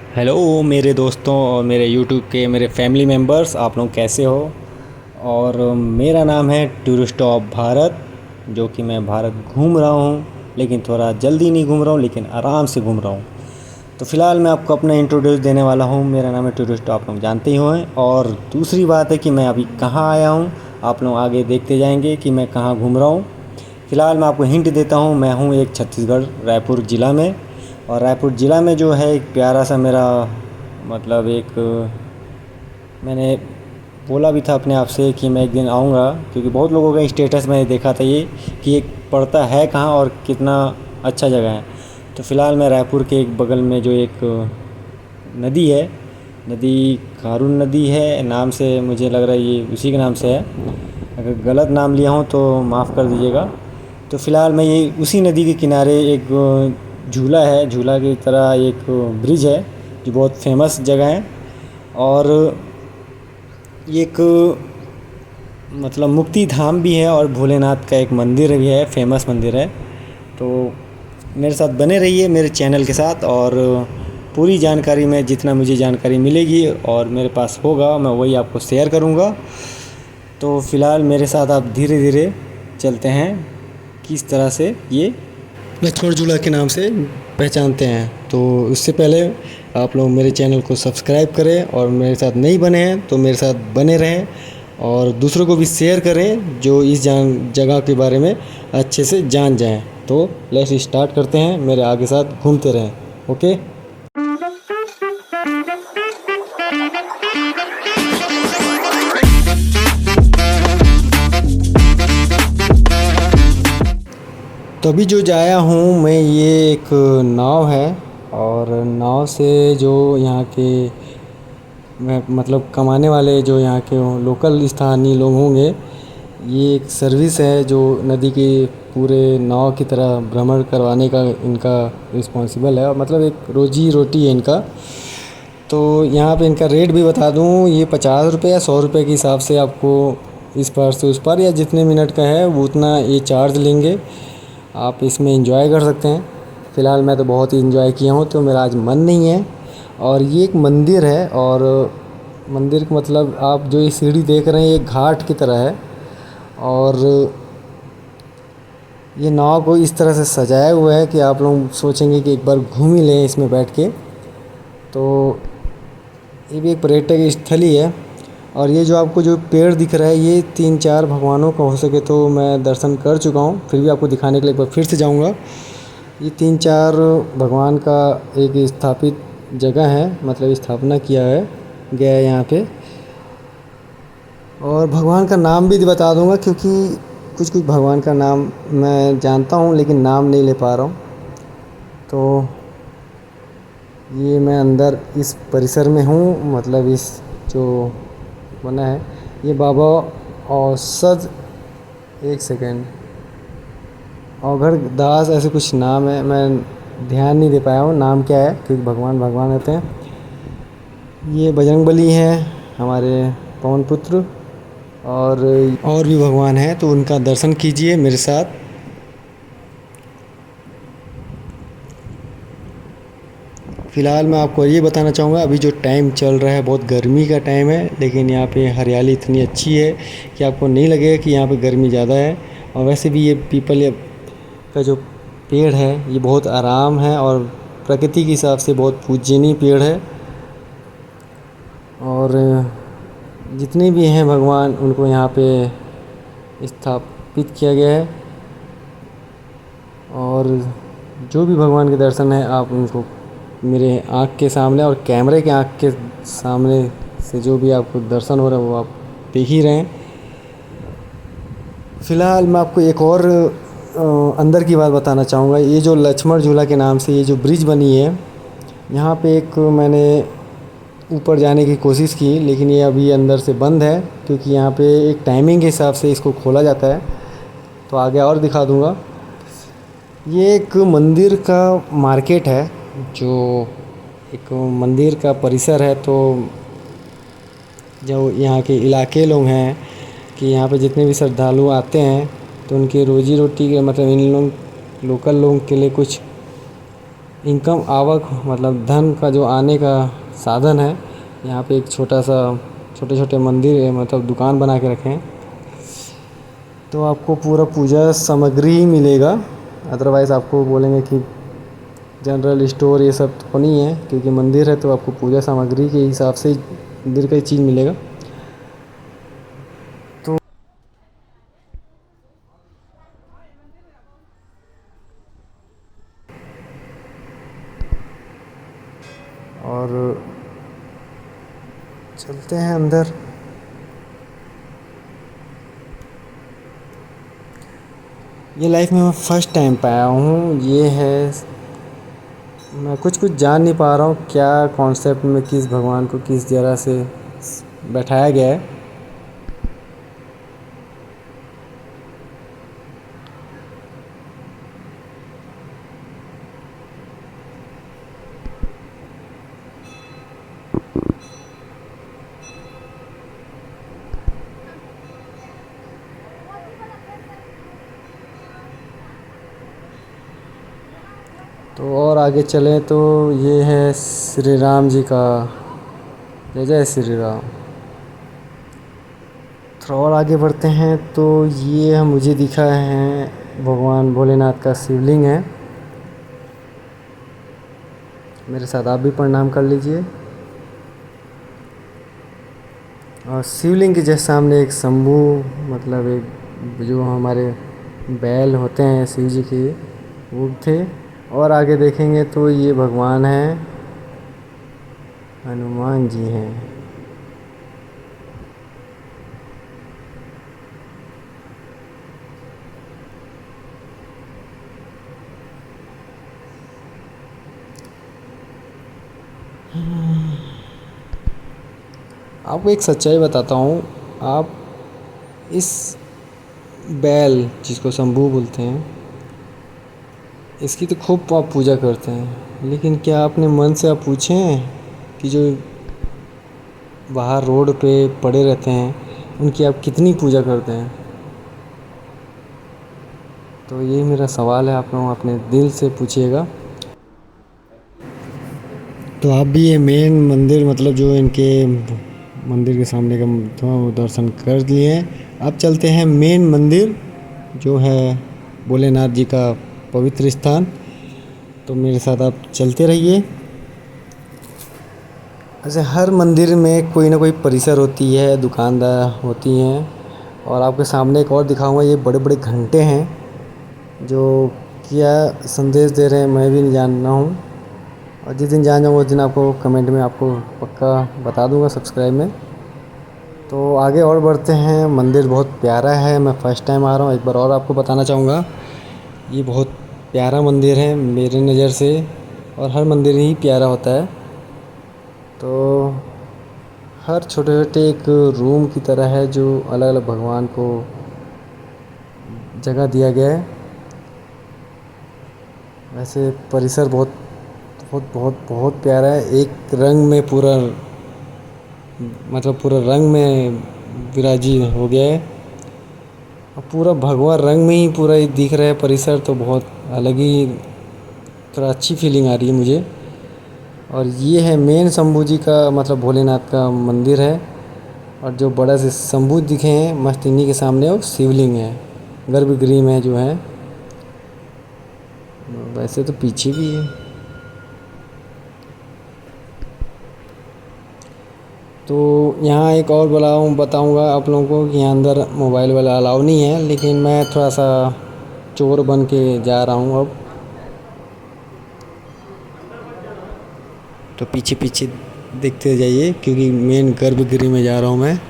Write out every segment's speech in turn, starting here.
Hello मेरे दोस्तों और मेरे यूट्यूब के मेरे फैमिली मेम्बर्स, आप लोग कैसे हो। और मेरा नाम है टूरिस्ट ऑफ भारत, जो कि मैं भारत घूम रहा हूँ, लेकिन थोड़ा जल्दी नहीं घूम रहा हूँ, लेकिन आराम से घूम रहा हूँ। तो फ़िलहाल मैं आपको अपना इंट्रोड्यूस देने वाला हूँ। मेरा नाम है टूरिस्ट, आप लोग जानते ही हैं। और दूसरी बात है कि मैं अभी कहाँ आया हूँ, आप लोग आगे देखते जाएंगे कि मैं कहाँ घूम रहा हूँ। फ़िलहाल मैं आपको हिंट देता हूँ, मैं हूँ एक छत्तीसगढ़ रायपुर ज़िला में। और रायपुर ज़िला में जो है एक प्यारा सा मेरा मतलब एक मैंने बोला भी था अपने आप से कि मैं एक दिन आऊँगा, क्योंकि बहुत लोगों का स्टेटस मैंने देखा था ये कि एक पड़ता है कहाँ और कितना अच्छा जगह है। तो फ़िलहाल मैं रायपुर के एक बगल में जो एक नदी है, नदी खारून नदी है नाम से, मुझे लग रहा है ये उसी के नाम से है। अगर गलत नाम लिया हूँ तो माफ़ कर दीजिएगा। तो फ़िलहाल मैं ये उसी नदी के किनारे एक झूला है, झूला की तरह एक ब्रिज है जो बहुत फेमस जगह है। और ये एक मतलब मुक्ति धाम भी है और भोलेनाथ का एक मंदिर भी है, फेमस मंदिर है। तो मेरे साथ बने रहिए मेरे चैनल के साथ, और पूरी जानकारी में जितना मुझे जानकारी मिलेगी और मेरे पास होगा मैं वही आपको शेयर करूँगा। तो फ़िलहाल मेरे साथ आप धीरे धीरे चलते हैं किस तरह से ये लक्ष्मण झूला के नाम से पहचानते हैं। तो उससे पहले आप लोग मेरे चैनल को सब्सक्राइब करें, और मेरे साथ नहीं बने हैं तो मेरे साथ बने रहें, और दूसरों को भी शेयर करें जो इस जगह के बारे में अच्छे से जान जाएं। तो लेट्स स्टार्ट करते हैं, मेरे आगे साथ घूमते रहें। ओके। तो अभी जो जाया हूँ मैं, ये एक नाव है, और नाव से जो यहाँ के मतलब कमाने वाले जो यहाँ के लोकल स्थानीय लोग होंगे, ये एक सर्विस है जो नदी के पूरे नाव की तरह भ्रमण करवाने का इनका रिस्पॉन्सिबल है, और मतलब एक रोजी रोटी है इनका। तो यहाँ पे इनका रेट भी बता दूँ, ये 50 रुपये या 100 रुपये के हिसाब से आपको इस पार से उस पार, या जितने मिनट का है वो उतना ये चार्ज लेंगे। आप इसमें एंजॉय कर सकते हैं। फ़िलहाल मैं तो बहुत ही एंजॉय किया हूँ, तो मेरा आज मन नहीं है। और ये एक मंदिर है, और मंदिर का मतलब आप जो ये सीढ़ी देख रहे हैं ये घाट की तरह है, और ये नाव को इस तरह से सजाया हुआ है कि आप लोग सोचेंगे कि एक बार घूम ही लें इसमें बैठ के। तो ये भी एक पर्यटक स्थल ही है। और ये जो आपको जो पेड़ दिख रहा है, ये 3-4 भगवानों का हो सके तो मैं दर्शन कर चुका हूँ, फिर भी आपको दिखाने के लिए एक बार फिर से जाऊँगा। ये 3-4 भगवान का एक स्थापित जगह है, मतलब स्थापना किया है गया है यहाँ पे। और भगवान का नाम भी बता दूँगा, क्योंकि कुछ कुछ भगवान का नाम मैं जानता हूँ लेकिन नाम नहीं ले पा रहा हूँ। तो ये मैं अंदर इस परिसर में हूँ, मतलब इस जो बना है ये बाबा औसत, एक सेकेंड, औघड़ दास ऐसे कुछ नाम है, मैं ध्यान नहीं दे पाया हूँ नाम क्या है, क्योंकि भगवान भगवान रहते हैं। ये बजरंगबली हैं हमारे पवन पुत्र, और भी भगवान हैं, तो उनका दर्शन कीजिए मेरे साथ। फ़िलहाल मैं आपको ये बताना चाहूँगा, अभी जो टाइम चल रहा है बहुत गर्मी का टाइम है, लेकिन यहाँ पे हरियाली इतनी अच्छी है कि आपको नहीं लगेगा कि यहाँ पे गर्मी ज़्यादा है। और वैसे भी ये पीपल का जो पेड़ है ये बहुत आराम है, और प्रकृति के हिसाब से बहुत पूजनीय पेड़ है। और जितने भी हैं भगवान उनको यहाँ पे स्थापित किया गया है, और जो भी भगवान के दर्शन है आप उनको मेरे आँख के सामने और कैमरे के आँख के सामने से जो भी आपको दर्शन हो रहा है वो आप देख ही रहे हैं। फ़िलहाल मैं आपको एक और अंदर की बात बताना चाहूँगा। ये जो लक्ष्मण झूला के नाम से ये जो ब्रिज बनी है, यहाँ पे एक मैंने ऊपर जाने की कोशिश की, लेकिन ये अभी अंदर से बंद है, क्योंकि यहाँ पे एक टाइमिंग के हिसाब से इसको खोला जाता है। तो आगे और दिखा दूँगा। ये एक मंदिर का मार्केट है, जो एक मंदिर का परिसर है। तो जो यहाँ के इलाके लोग हैं कि यहाँ पे जितने भी श्रद्धालु आते हैं तो उनकी रोजी रोटी के मतलब इन लोग लोकल लोगों के लिए कुछ इनकम आवक मतलब धन का जो आने का साधन है। यहाँ पे एक छोटा सा छोटे छोटे मंदिर है, मतलब दुकान बना के रखे हैं। तो आपको पूरा पूजा सामग्री ही मिलेगा। अदरवाइज़ आपको बोलेंगे कि जनरल स्टोर ये सब तो नहीं है, क्योंकि मंदिर है तो आपको पूजा सामग्री के हिसाब से ही मंदिर का ही चीज़ मिलेगा। तो और चलते हैं अंदर। ये लाइफ में मैं फ़र्स्ट टाइम पे आया हूँ। ये है, मैं कुछ कुछ जान नहीं पा रहा हूँ क्या कॉन्सेप्ट में किस भगवान को किस जगह से बैठाया गया है। तो और आगे चलें तो ये है श्री राम जी का, जय जय श्री राम। थोड़ा और आगे बढ़ते हैं तो ये मुझे दिखा है भगवान भोलेनाथ का शिवलिंग है। मेरे साथ आप भी प्रणाम कर लीजिए। और शिवलिंग के जस्ट सामने एक शंभू, मतलब एक जो हमारे बैल होते हैं शिव जी के, वो थे। और आगे देखेंगे तो ये भगवान हैं, हनुमान जी हैं। आपको एक सच्चाई बताता हूँ। आप इस बैल जिसको शंभू बोलते हैं, इसकी तो खूब आप पूजा करते हैं, लेकिन क्या आपने मन से आप पूछे हैं कि जो बाहर रोड पे पड़े रहते हैं उनकी आप कितनी पूजा करते हैं? तो यही मेरा सवाल है, आप लोग अपने दिल से पूछिएगा। तो आप भी ये मेन मंदिर, मतलब जो इनके मंदिर के सामने का थोड़ा दर्शन कर लिए हैं। अब चलते हैं मेन मंदिर जो है भोलेनाथ जी का पवित्र स्थान। तो मेरे साथ आप चलते रहिए। ऐसे हर मंदिर में कोई ना कोई परिसर होती है, दुकानदार होती हैं। और आपके सामने एक और दिखाऊंगा, ये बड़े बड़े घंटे हैं जो क्या संदेश दे रहे हैं मैं भी नहीं जान रहा हूँ। और जिस दिन जान जाऊँगा उस दिन आपको कमेंट में आपको पक्का बता दूँगा, सब्सक्राइब में। तो आगे और बढ़ते हैं। मंदिर बहुत प्यारा है, मैं फ़र्स्ट टाइम आ रहा हूँ। एक बार और आपको बताना चाहूँगा, ये बहुत प्यारा मंदिर है मेरी नज़र से, और हर मंदिर ही प्यारा होता है। तो हर छोटे छोटे एक रूम की तरह है जो अलग अलग भगवान को जगह दिया गया है। वैसे परिसर बहुत बहुत बहुत बहुत प्यारा है। एक रंग में पूरा, मतलब पूरा रंग में विराजी हो गया है। और पूरा भगवा रंग में ही पूरा ये दिख रहा है परिसर, तो बहुत अलग ही थोड़ा अच्छी फीलिंग आ रही है मुझे। और ये है मेन शंभू जी का, मतलब भोलेनाथ का मंदिर है। और जो बड़ा से शंभू दिखे हैं मस्त, इन्हीं के सामने वो शिवलिंग है, गर्भगृह में जो है। वैसे तो पीछे भी है। तो यहाँ एक और बताऊँगा आप लोगों को कि यहाँ अंदर मोबाइल वाला अलाउ नहीं है, लेकिन मैं थोड़ा सा चोर बन के जा रहा हूँ अब। तो पीछे पीछे देखते जाइए, क्योंकि मेन गर्भगृह में जा रहा हूँ मैं।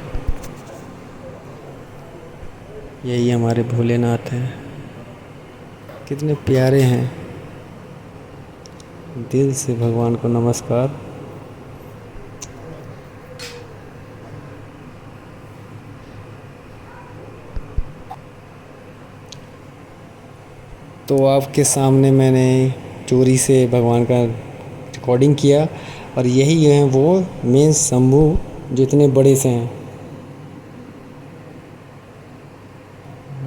यही हमारे भोलेनाथ हैं, कितने प्यारे हैं। दिल से भगवान को नमस्कार। तो आपके सामने मैंने चोरी से भगवान का रिकॉर्डिंग किया। और यही है वो मेन शंभू जो इतने बड़े से हैं।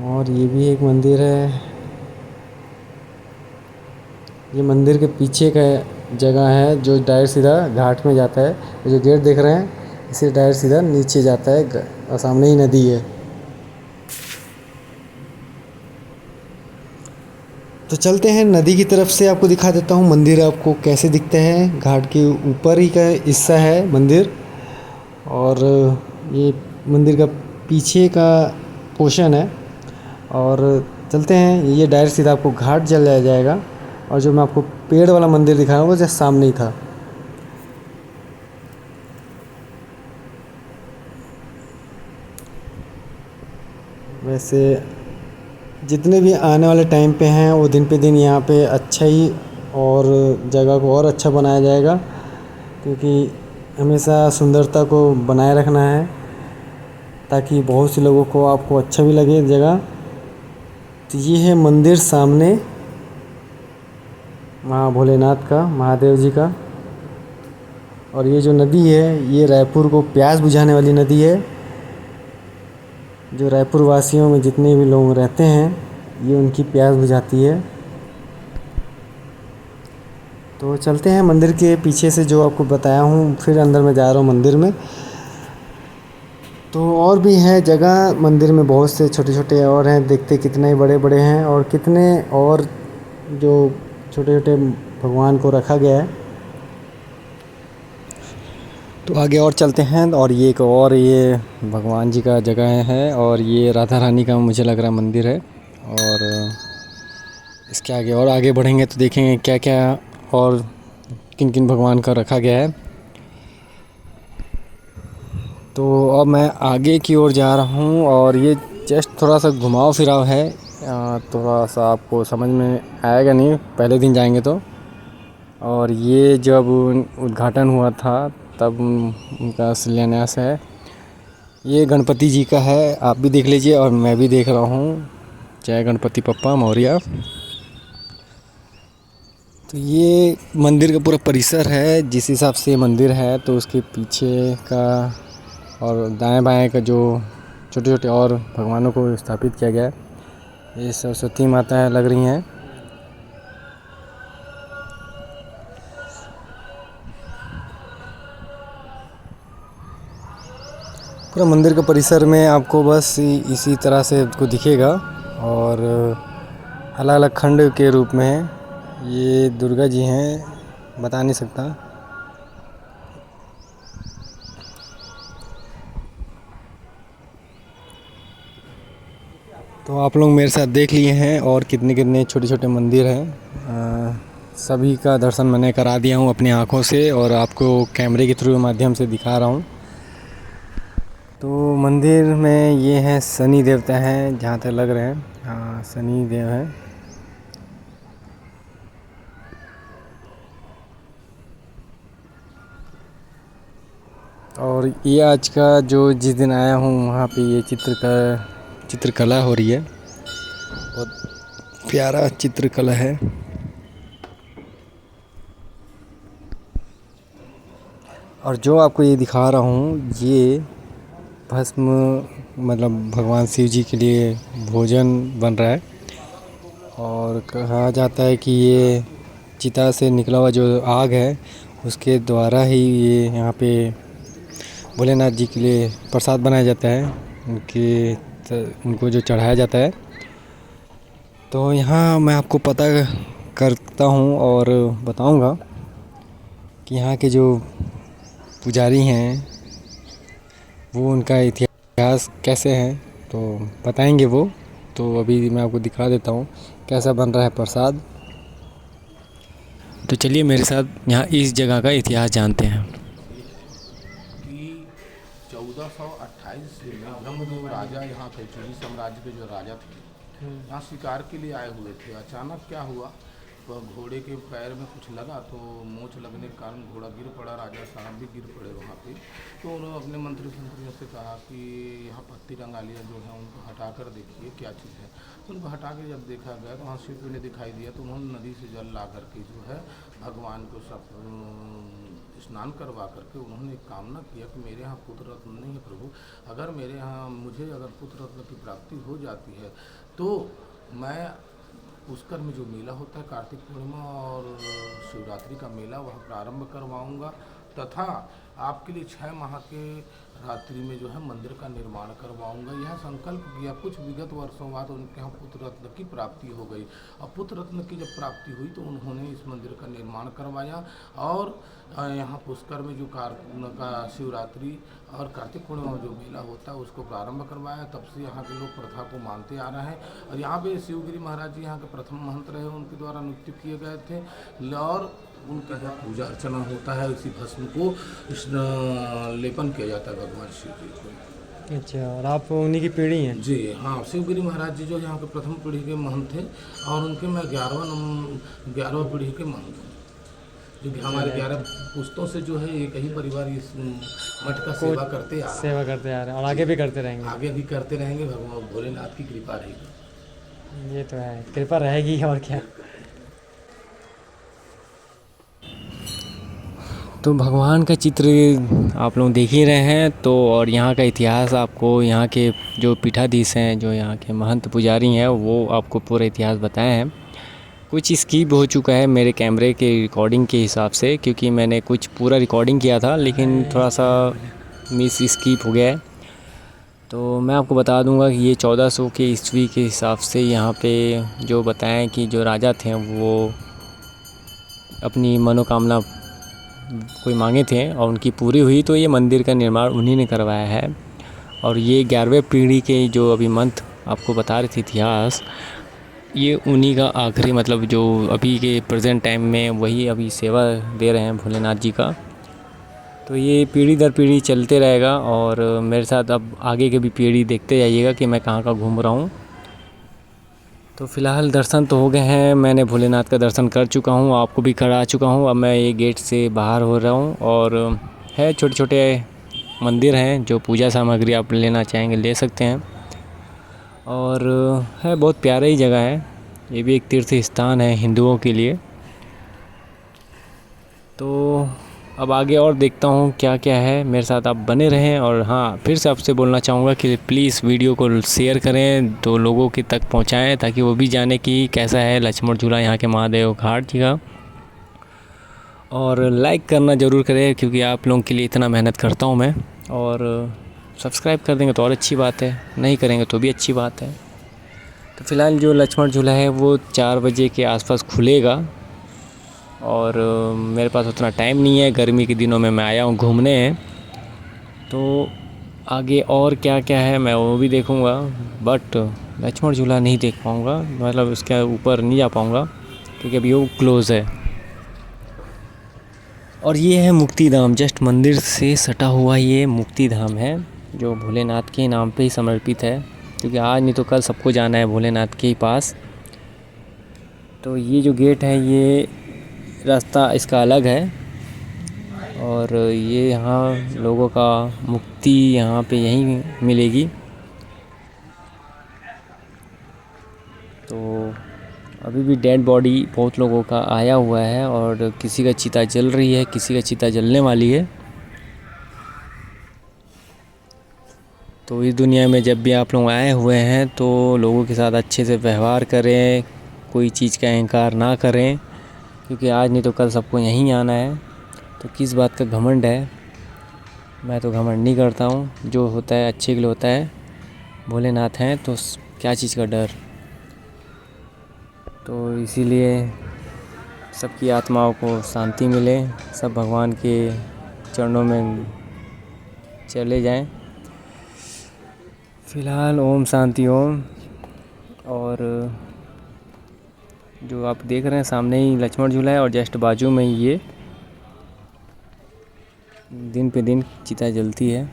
और ये भी एक मंदिर है। ये मंदिर के पीछे का जगह है जो डायरेक्ट सीधा घाट में जाता है। ये जो गेट देख रहे हैं इसे डायरेक्ट सीधा नीचे जाता है और सामने ही नदी है। तो चलते हैं नदी की तरफ से, आपको दिखा देता हूँ मंदिर आपको कैसे दिखते हैं। घाट के ऊपर ही का हिस्सा है मंदिर, और ये मंदिर का पीछे का पोर्शन है। और चलते हैं, ये डायरेक्ट सीधा आपको घाट चला जाएगा। और जो मैं आपको पेड़ वाला मंदिर दिखा रहा हूँ वो जस्ट सामने ही था। वैसे जितने भी आने वाले टाइम पे हैं वो दिन पे दिन यहाँ पे अच्छा ही और जगह को और अच्छा बनाया जाएगा, क्योंकि हमेशा सुंदरता को बनाए रखना है ताकि बहुत से लोगों को आपको अच्छा भी लगे जगह। तो ये है मंदिर सामने महा भोलेनाथ का, महादेव जी का। और ये जो नदी है ये रायपुर को प्यास बुझाने वाली नदी है। जो रायपुर वासियों में जितने भी लोग रहते हैं ये उनकी प्यास बुझाती है। तो चलते हैं मंदिर के पीछे से, जो आपको बताया हूँ फिर अंदर में जा रहा हूँ मंदिर में। तो और भी है जगह मंदिर में, बहुत से छोटे छोटे और हैं, देखते कितने बड़े बड़े हैं और कितने और जो छोटे छोटे भगवान को रखा गया है। तो आगे और चलते हैं, और ये एक और ये भगवान जी का जगह है, और ये राधा रानी का मुझे लग रहा है मंदिर है। और इसके आगे और आगे बढ़ेंगे तो देखेंगे क्या क्या और किन किन भगवान का रखा गया है। तो अब मैं आगे की ओर जा रहा हूँ, और ये जस्ट थोड़ा सा घुमाव फिराव है, थोड़ा सा आपको समझ में आएगा नहीं पहले दिन जाएंगे तो। और ये जब उद्घाटन हुआ था तब उनका शिलान्यास है। ये गणपति जी का है, आप भी देख लीजिए और मैं भी देख रहा हूँ। जय गणपति बप्पा मौर्य। तो ये मंदिर का पूरा परिसर है, जिस हिसाब से मंदिर है तो उसके पीछे का और दाएं बाएं का जो छोटे छोटे और भगवानों को स्थापित किया गया है। ये सरस्वती माता लग रही हैं। पूरा मंदिर के परिसर में आपको बस इसी तरह से आपको दिखेगा, और अलग अलग खंड के रूप में है। ये दुर्गा जी हैं, बता नहीं सकता। तो आप लोग मेरे साथ देख लिए हैं और कितने कितने छोटे छोटे मंदिर हैं। सभी का दर्शन मैंने करा दिया हूँ अपनी आँखों से, और आपको कैमरे के थ्रू माध्यम से दिखा रहा हूँ। तो मंदिर में ये हैं शनि देवता हैं, जहाँ तक लग रहे हैं। हाँ, शनि देव हैं। और ये आज का जो जिस दिन आया हूँ वहाँ पे ये चित्रकला हो रही है। बहुत प्यारा चित्रकला है। और जो आपको ये दिखा रहा हूँ ये भस्म, मतलब भगवान शिव जी के लिए भोजन बन रहा है। और कहा जाता है कि ये चिता से निकला हुआ जो आग है उसके द्वारा ही ये यहाँ पे भोलेनाथ जी के लिए प्रसाद बनाया जाता है, उनको जो चढ़ाया जाता है। तो यहाँ मैं आपको पता करता हूँ और बताऊँगा कि यहाँ के जो पुजारी हैं वो उनका इतिहास कैसे है, तो बताएंगे वो। तो अभी मैं आपको दिखा देता हूँ कैसा बन रहा है प्रसाद। तो चलिए मेरे साथ यहाँ इस जगह का इतिहास जानते हैं। कि 1428 में ब्रह्मदेव राजा यहाँ थे, चूरी साम्राज्य के जो राजा थे, यहाँ शिकार के लिए आए हुए थे। अचानक क्या हुआ, तो घोड़े के पैर में कुछ लगा, तो मोच लगने के कारण घोड़ा गिर पड़ा, राजा साहब भी गिर पड़े वहाँ पे। तो उन्होंने अपने मंत्रियों से कहा कि यहाँ पत्ती रंगालियाँ जो हैं उनको हटा कर देखिए क्या चीज़ है। तो उनको हटा के जब देखा गया तो वहाँ शिव ने दिखाई दिया। तो उन्होंने नदी से जल ला करके जो है भगवान को सब स्नान करवा करके उन्होंने एक कामना किया कि मेरे यहाँ पुत्र रत्न नहीं है प्रभु, अगर मेरे यहाँ मुझे अगर पुत्र रत्न की प्राप्ति हो जाती है तो मैं पुष्कर में जो मेला होता है कार्तिक पूर्णिमा और शिवरात्रि का मेला वह प्रारंभ करवाऊंगा तथा आपके लिए 6 माह के रात्रि में जो है मंदिर का निर्माण करवाऊंगा। यह संकल्प किया। कुछ विगत वर्षों बाद उनके यहाँ पुत्र रत्न की प्राप्ति हो गई और पुत्र रत्न की जब प्राप्ति हुई तो उन्होंने इस मंदिर का निर्माण करवाया और यहाँ पुष्कर में जो शिवरात्रि और कार्तिक पूर्णिमा में जो मेला होता है उसको प्रारंभ करवाया। तब से यहाँ के लोग प्रथा को मानते आ रहे हैं और यहाँ पे शिवगिरी महाराज जी यहाँ के प्रथम महंत रहे, उनके द्वारा नियुक्त किए गए थे और उनका यहाँ पूजा अर्चना होता है। इसी भस्म को लेपन किया जाता है भगवान शिव जी को। अच्छा, और आप उन्हीं की पीढ़ी हैं? जी हाँ, शिवगिरी महाराज जी जो यहाँ के प्रथम पीढ़ी के महंत थे और उनके मैं 11वां पीढ़ी के महंत हूँ। जो कि हमारे 11 पुश्तों से जो है एक ही परिवार इस मठ का सेवा करते आ रहे हैं और आगे भी करते रहेंगे। आगे भी करते रहेंगे। भगवान भोलेनाथ की कृपा रहेगी। ये तो है, कृपा रहेगी और क्या। तो भगवान का चित्र आप लोग देख ही रहे हैं। तो और यहाँ का इतिहास आपको, यहाँ के जो पीठाधीश हैं, जो यहाँ के महंत पुजारी हैं, वो आपको पूरा इतिहास बताए हैं। कुछ स्किप हो चुका है मेरे कैमरे के रिकॉर्डिंग के हिसाब से, क्योंकि मैंने कुछ पूरा रिकॉर्डिंग किया था लेकिन थोड़ा सा मिस स्किप हो गया है। तो मैं आपको बता दूंगा कि ये 1400 के ईस्वी के हिसाब से यहाँ पे जो बताएं कि जो राजा थे वो अपनी मनोकामना कोई मांगे थे और उनकी पूरी हुई, तो ये मंदिर का निर्माण उन्हीं ने करवाया है। और ये 11वें पीढ़ी के जो अभी महंत आपको बता रहे थे इतिहास, ये उन्हीं का आखिरी, मतलब जो अभी के प्रेजेंट टाइम में वही अभी सेवा दे रहे हैं भोलेनाथ जी का। तो ये पीढ़ी दर पीढ़ी चलते रहेगा और मेरे साथ अब आगे के भी पीढ़ी देखते जाइएगा कि मैं कहाँ कहाँ घूम रहा हूँ। तो फ़िलहाल दर्शन तो हो गए हैं, मैंने भोलेनाथ का दर्शन कर चुका हूँ, आपको भी करा चुका हूँ। अब मैं ये गेट से बाहर हो रहा हूँ और है छोटे छोटे मंदिर हैं, जो पूजा सामग्री आप लेना चाहेंगे ले सकते हैं। और है बहुत प्यारा ही जगह है, ये भी एक तीर्थ स्थान है हिंदुओं के लिए। तो अब आगे और देखता हूँ क्या क्या है, मेरे साथ आप बने रहें। और हाँ, फिर से आपसे बोलना चाहूँगा कि प्लीज़ वीडियो को शेयर करें, तो लोगों के तक पहुँचाएँ ताकि वो भी जाने कि कैसा है लक्ष्मण झूला यहाँ के महादेव घाट जी का। और लाइक करना ज़रूर करें क्योंकि आप लोगों के लिए इतना मेहनत करता हूँ मैं। और सब्सक्राइब कर देंगे तो और अच्छी बात है, नहीं करेंगे तो भी अच्छी बात है। तो फ़िलहाल जो लक्ष्मण झूला है वो 4 बजे के आसपास खुलेगा और मेरे पास उतना टाइम नहीं है, गर्मी के दिनों में मैं आया हूँ घूमने। तो आगे और क्या क्या है मैं वो भी देखूँगा, बट लक्ष्मण झूला नहीं देख पाऊँगा, मतलब उसके ऊपर नहीं जा पाऊँगा क्योंकि अभी वो क्लोज़ है। और ये है मुक्ति धाम, जस्ट मंदिर से सटा हुआ ये मुक्ति धाम है जो भोलेनाथ के नाम पे ही समर्पित है, क्योंकि आज नहीं तो कल सबको जाना है भोलेनाथ के ही पास। तो ये जो गेट है ये रास्ता इसका अलग है और ये यहाँ लोगों का मुक्ति यहाँ पे यहीं मिलेगी। तो अभी भी डेड बॉडी बहुत लोगों का आया हुआ है और किसी का चिता जल रही है, किसी का चिता जलने वाली है। तो इस दुनिया में जब भी आप लोग आए हुए हैं तो लोगों के साथ अच्छे से व्यवहार करें, कोई चीज़ का अहंकार ना करें, क्योंकि आज नहीं तो कल सबको यहीं आना है। तो किस बात का घमंड है, मैं तो घमंड नहीं करता हूँ, जो होता है अच्छे के लिए होता है। भोलेनाथ हैं तो क्या चीज़ का डर। तो इसीलिए सबकी आत्माओं को शांति मिले, सब भगवान के चरणों में चले जाएं। फ़िलहाल ओम शांति ओम। और जो आप देख रहे हैं सामने ही लक्ष्मण झूला है और जस्ट बाजू में ही ये दिन पे दिन चिता जलती है।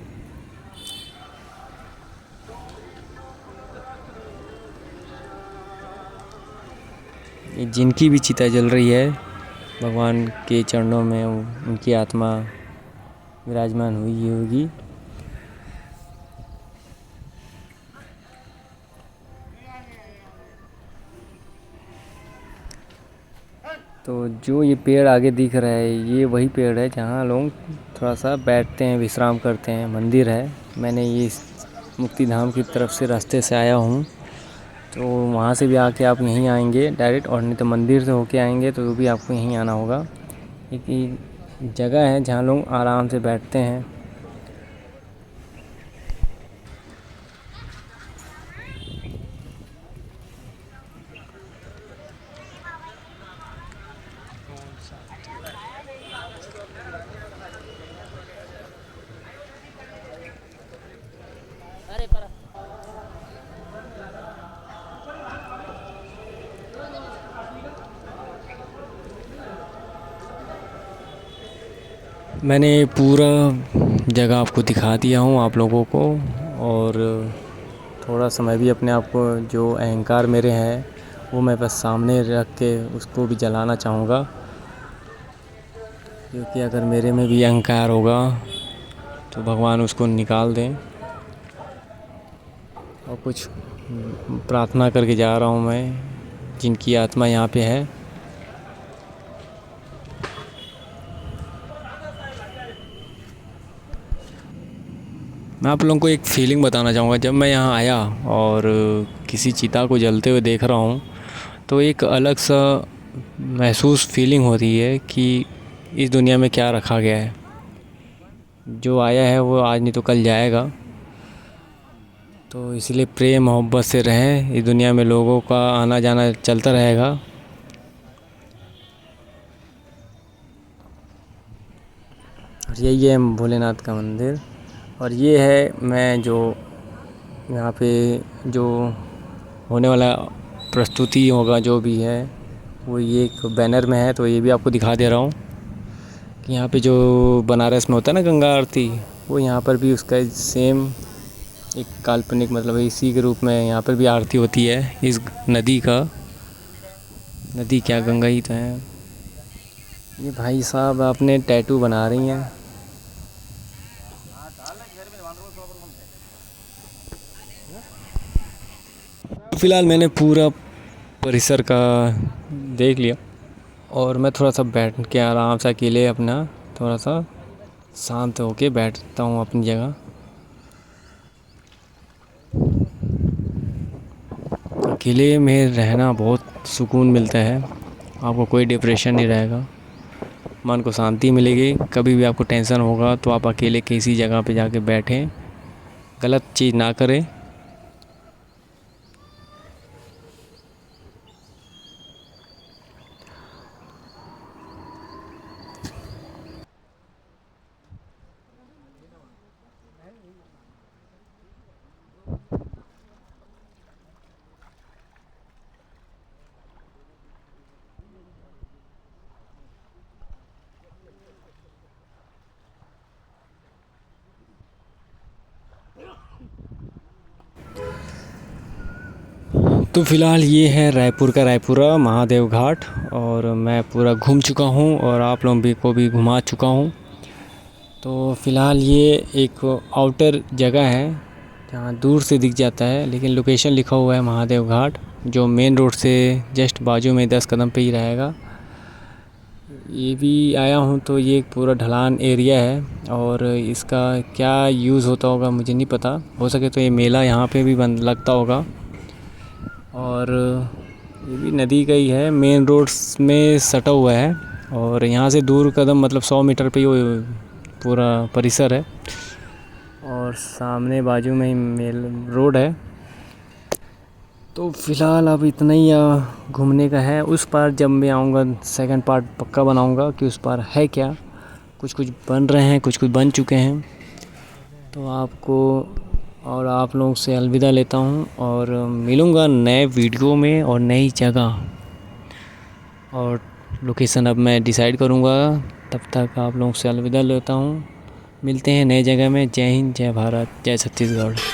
ये जिनकी भी चिता जल रही है भगवान के चरणों में उनकी आत्मा विराजमान हुई होगी। तो जो ये पेड़ आगे दिख रहा है ये वही पेड़ है जहाँ लोग थोड़ा सा बैठते हैं, विश्राम करते हैं। मंदिर है, मैंने ये मुक्ति धाम की तरफ से रास्ते से आया हूँ। तो वहाँ से भी आके आप यहीं आएंगे डायरेक्ट, और नहीं तो मंदिर से होके आएंगे तो भी आपको यहीं आना होगा। एक जगह है जहाँ लोग आराम से बैठते हैं। मैंने पूरा जगह आपको दिखा दिया हूँ आप लोगों को, और थोड़ा समय भी अपने आप को, जो अहंकार मेरे हैं वो मैं बस सामने रख के उसको भी जलाना चाहूँगा, क्योंकि अगर मेरे में भी अहंकार होगा तो भगवान उसको निकाल दें। और कुछ प्रार्थना करके जा रहा हूँ मैं, जिनकी आत्मा यहाँ पे है। मैं आप लोगों को एक फ़ीलिंग बताना चाहूँगा। जब मैं यहाँ आया और किसी चिता को जलते हुए देख रहा हूँ तो एक अलग सा महसूस फीलिंग होती है कि इस दुनिया में क्या रखा गया है। जो आया है वो आज नहीं तो कल जाएगा, तो इसलिए प्रेम मोहब्बत से रहें। इस दुनिया में लोगों का आना जाना चलता रहेगा। और यही है भोलेनाथ का मंदिर। और ये है मैं जो यहाँ पे जो होने वाला प्रस्तुति होगा जो भी है वो ये एक बैनर में है, तो ये भी आपको दिखा दे रहा हूँ कि यहाँ पे जो बनारस में होता है ना गंगा आरती, वो यहाँ पर भी उसका सेम एक काल्पनिक मतलब इसी के रूप में यहाँ पर भी आरती होती है इस नदी का। नदी क्या, गंगा ही तो है। ये भाई साहब अपने टैटू बना रही हैं। फ़िलहाल मैंने पूरा परिसर का देख लिया और मैं थोड़ा सा बैठ के आराम से अकेले अपना थोड़ा सा शांत होके बैठता हूँ अपनी जगह। अकेले में रहना बहुत सुकून मिलता है, आपको कोई डिप्रेशन नहीं रहेगा, मन को शांति मिलेगी। कभी भी आपको टेंशन होगा तो आप अकेले किसी जगह पे जाके बैठें, गलत चीज़ ना करें। तो फ़िलहाल ये है रायपुर का रायपुरा महादेव घाट, और मैं पूरा घूम चुका हूँ और आप लोगों भी को भी घुमा चुका हूँ। तो फ़िलहाल ये एक आउटर जगह है जहाँ दूर से दिख जाता है, लेकिन लोकेशन लिखा हुआ है महादेव घाट, जो मेन रोड से जस्ट बाजू में 10 कदम पे ही रहेगा। ये भी आया हूँ तो ये एक पूरा ढलान एरिया है, और इसका क्या यूज़ होता होगा मुझे नहीं पता। हो सके तो ये मेला यहाँ पे भी बंद लगता होगा। और ये भी नदी का ही है, मेन रोड में सटा हुआ है, और यहाँ से दूर कदम मतलब 100 मीटर पे ही वो पूरा परिसर है, और सामने बाजू में ही मेल रोड है। तो फ़िलहाल अब इतना ही घूमने का है। उस पार जब मैं आऊँगा सेकंड पार्ट पक्का बनाऊँगा कि उस पार है क्या। कुछ कुछ बन रहे हैं, कुछ कुछ बन चुके हैं। तो आपको और आप लोगों से अलविदा लेता हूँ, और मिलूँगा नए वीडियो में और नई जगह, और लोकेशन अब मैं डिसाइड करूँगा। तब तक आप लोगों से अलविदा लेता हूँ। मिलते हैं नए जगह में। जय हिंद, जय भारत, जय छत्तीसगढ़।